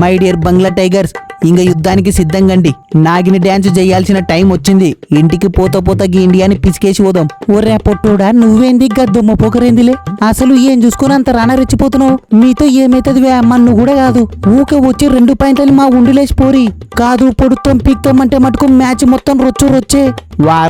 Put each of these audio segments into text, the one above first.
My dear Bangla tigers, ఇంక యుద్ధానికి సిద్ధంగండి. నాగిని dance చేయాల్సిన టైం వచ్చింది. ఇంటికి పోతా గీ ఇండియాని పిసికేసి పోదాం. ఒరే పొట్టోడా, నువ్వేంది గద్దొమ్మ పోకరేందిలే. అసలు ఏం చూసుకుని అంత రానా రెచ్చిపోతున్నావు? మీతో ఏమైతుంది మన్ను కూడా కాదు. ఊకే వచ్చి 2 పాయింట్లని మా ఉండిలేసి పోరి. కాదు పొడుతాం పీక్తాం అంటే మటుకు మ్యాచ్ మొత్తం రొచ్చే.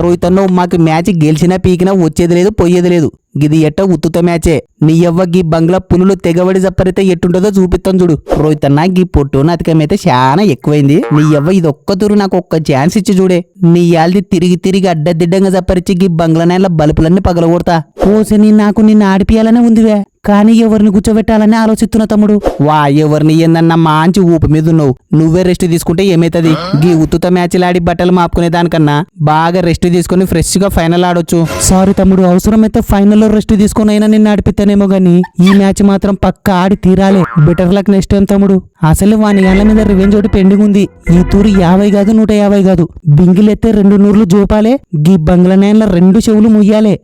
రోహితన్నో మాకు మ్యాచ్ గెలిచినా పీకినా వచ్చేది లేదు పోయేది లేదు. గిది ఎట్ట ఉత్తుత మ్యాచే. నీ యవ్వ గీ బంగ్లా పులులు తెగబడి జప్పరైతే ఎట్టుంటుందో చూపిస్తాం చూడు. రోహితన్న గీ పొట్టు నాతికమైతే చాలా ఎక్కువైంది. నీ యవ్వ ఇది ఒక్కతూరు నాకు ఒక్క ఛాన్స్ ఇచ్చి చూడే. నీ యాల్ది తిరిగి అడ్డదిడ్డంగా జప్పరిచి గీ బంగ్లా నేల బలుపులన్నీ పగలగొడతా. పోసని నాకు నిన్ను ఆడిపియాలనే ఉందివే, కానీ ఎవరిని కూర్చోబెట్టాలని ఆలోచిస్తున్నా తమ్ముడు. ఎవరిని ఏందన్నా మంచి ఊపు మీద ఉన్నావు. నువ్వే రెస్ట్ తీసుకుంటే ఏమైతుంది? గీ ఉత్తుత మ్యాచ్లాడి బట్టలు మాపుకునే దానికన్నా బాగా రెస్ట్ తీసుకుని ఫ్రెష్ గా ఫైనల్ ఆడొచ్చు. సారీ తమ్ముడు, అవసరమైతే ఫైనల్లో రెస్ట్ తీసుకుని అయినా నిన్ను ఆడిపిస్తానేమో గానీ ఈ మ్యాచ్ మాత్రం పక్క ఆడి తీరాలే. బెటర్ లక్ నెక్స్ట్ టైం తమ్ముడు. అసలు వాని ఏళ్ల మీద రివెంజ్ ఒకటి పెండింగ్ ఉంది. ఈ తూరి 50 కాదు 150 కాదు. బింగిలెత్తే 2 నూర్లు జోపాలే. గీ బంగ్లా నేల 2 చెవులు ముయ్యాలే.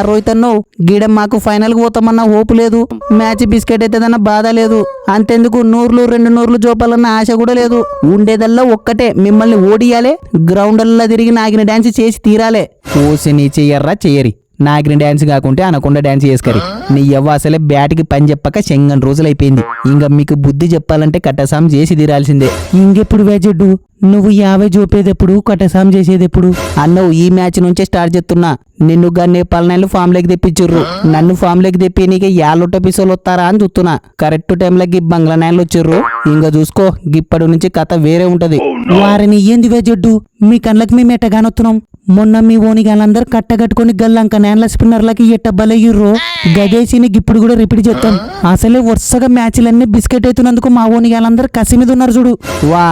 రోహితన్నో గీడ మాకు ఫైనల్ పోతామన్నా హోపు లేదు. మ్యాచ్ బిస్కెట్ అయితేదన్న బాధ లేదు. అంతెందుకు 2 నూర్లు జోపాలన్న ఆశ కూడా లేదు. ఉండేదల్లా ఒక్కటే, మిమ్మల్ని ఓడియాలే. గ్రౌండ్లా తిరిగి నాగిన డాన్స్ చేసి తీరాలే. ఓసి నీ చెయ్యర్రా చెయ్యరి. నాగిన డాన్స్ కాకుంటే అనకుండా డాన్స్ చేసుకరి. నీ యవ్వ అసలే బ్యాట్కి పని చెప్పక చెంగన్ రోజులైపోయింది. ఇంకా మీకు బుద్ధి చెప్పాలంటే కట్టసాం చేసి తీరాల్సిందే. ఇంకెప్పుడు వేజెడ్డు నువ్వు 50 చూపేదెప్పుడు, కట్టసాం చేసేదెప్పుడు? అన్నవు ఈ మ్యాచ్ నుంచే స్టార్ట్ చేస్తున్నా. నిన్ను గన్నే పలనాళ్ళు ఫామ్ లెక్ తెప్పించుర్రు. నన్ను ఫామ్ లెక్ తెప్పి నీకే 50 పిసోలు వస్తారా అని చూస్తున్నా. కరెక్ట్ టైంలో బంగ్లా నాయలు వచ్చిర్రు. ఇంకా చూసుకో, గిప్పటి నుంచి కథ వేరే ఉంటది. వారిని ఏంది వేజెడ్డు, మీ కళ్ళకి మేము ఎట్టగానొత్తున్నాం. మొన్న మీ ఓనిగాళ్ళందరూ కట్టగట్టుకుని గల్లంక నేల స్పిన్నర్లకి ఎట్ట బలయ్యుర్రో గదేసిని ఇప్పుడు కూడా రిపీట్ చేస్తాం. అసలే వరుసగా మ్యాచ్లన్నీ బిస్కెట్ అవుతున్నందుకు మా ఓనిగాళ్ళందరూ కసి మీద ఉన్నారు చూడు.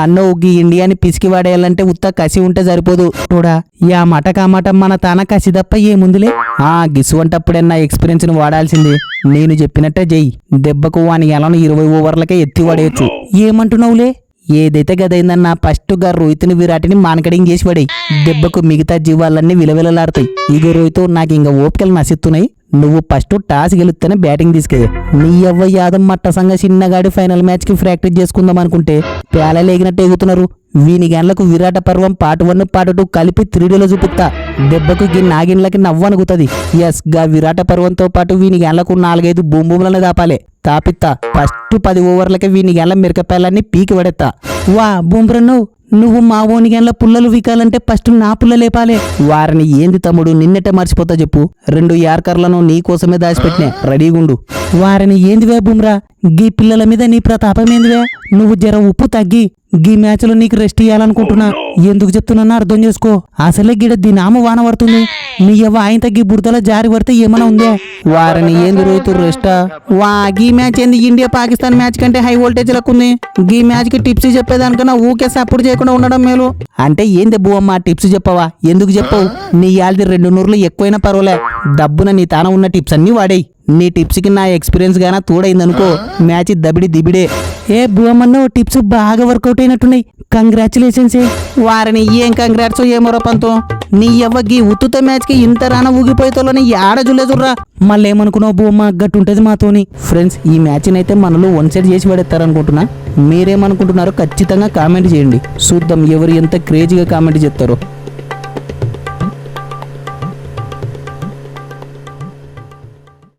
అన్నవు గీ ఇండియాని పిసికి వాడేయాలంటే ఉత్త కసి ఉంటే సరిపోదు. చూడా యా మాట కామాట మన తాన కసి తప్ప ఏముందిలే. గిసువంటప్పుడన్నా ఎక్స్పీరియన్స్ ను వాడాల్సింది. నేను చెప్పినట్టే చెయ్యి. దెబ్బకు వాని ఎలా 20 ఓవర్లకే ఎత్తి వాడేయచ్చు. ఏమంటున్నావులే? ఏదైతే గదైందన్నా ఫస్ట్ గా రోహిత్ని విరాటిని మానకడింగ్ చేసి పడే. దెబ్బకు మిగతా జీవాలన్నీ విలవిలలాడతాయి. ఇగో రోహిత్, నాకు ఇంకా ఓపికలు నశిస్తున్నాయి. నువ్వు ఫస్ట్ టాస్ గెలుస్తేనే బ్యాటింగ్ తీసుకెళ్ళి. నీ యవ్వ యాదం మట్టసంగా చిన్నగాడి ఫైనల్ మ్యాచ్ కి ప్రాక్టీస్ చేసుకుందాం అనుకుంటే పేలలేగినట్టు ఎగుతున్నారు. వీని గంటలకు విరాట పర్వం పార్ట్ 1 పార్ట్ 2 కలిపి 3Dలో చూపిస్తా. దెబ్బకు గీ నాగిన్లకి నవ్వనుగుతుంది. ఎస్ గా విరాట పర్వంతో పాటు వీని గంటలకు 4-5 భూములను దాపాలే. తాపిత్తా. ఫస్ట్ 10 ఓవర్లకే వీని గంటల మిరకపాయలన్నీ పీకి పడేస్తా. వా బూమ్రన్ను, నువ్వు మా ఓనిగన్ల పుల్లలు వీకాలంటే ఫస్ట్ నా పుల్ల లేపాలే. వారిని ఏంది తమ్ముడు, నిన్నెట్ట మర్చిపోతా చెప్పు. 2 యార్కర్లను నీ కోసమే దాచిపెట్టినా, రెడీగుండు. వారిని ఏందివే బుమ్రా, గీ పిల్లల మీద నీ ప్రతాపమేందివే? నువ్వు జర ఉప్పు తగ్గి గీ మ్యాచ్ లో నీకు రెస్ట్ ఇయ్యాలనుకుంటున్నా. ఎందుకు చెప్తున్నా అర్థం చేసుకో. అసలే గిడ దినాము వాన పడుతుంది. నీ యవ్వ ఆయన తగ్గి బుడతల జారి పడితే ఏమైనా ఉందే? వారిని ఏంది రోహిత్ రెస్టా? గీ మ్యాచ్ ఏంది ఇండియా పాకిస్తాన్ మ్యాచ్ కంటే హై వోల్టేజ్ లక్కుంది. గీ మ్యాచ్ కి టిప్స్ చెప్పేదానికన్నా ఊకే సపోర్ట్ చేయకుండా ఉండడం మేలు. అంటే ఏంది బువ్వమ్మ టిప్స్ చెప్పవా? ఎందుకు చెప్పవు? నీ యాల్ది 2 నూర్లు ఎక్కువైనా పర్వాలే. డబ్బున నీ తాన ఉన్న టిప్స్ అన్ని వాడేయి. నీ టిప్స్ కి నా ఎక్స్పీరియన్స్ గానా తోడైందనుకో, మ్యాచ్ దిబిడే. ఏ బువ్వమ్మన్నో, టిప్స్ బాగా వర్కౌట్ అయినట్టున్నాయి. కంగ్రాచులేషన్స్. వారిని ఏం కంగ్రాట్స్ ఏమోరా పంతో. నీ యవ్వకి ఉత్తుత మ్యాచ్ కి ఇంత రాన ఊగిపోయేతోని ఏడ జుల్లేదుర్రా. మళ్ళీ ఏమనుకున్నావు బువ్వమ్మ, గట్టుంటది మాతోని. ఫ్రెండ్స్, ఈ మ్యాచ్ అయితే మనలో 1 సైడ్ చేసి పడేస్తారనుకుంటున్నా. మీరేమనుకుంటున్నారో ఖచ్చితంగా కామెంట్ చేయండి. చూద్దాం ఎవరు ఎంత క్రేజీగా కామెంట్ చేస్తారో.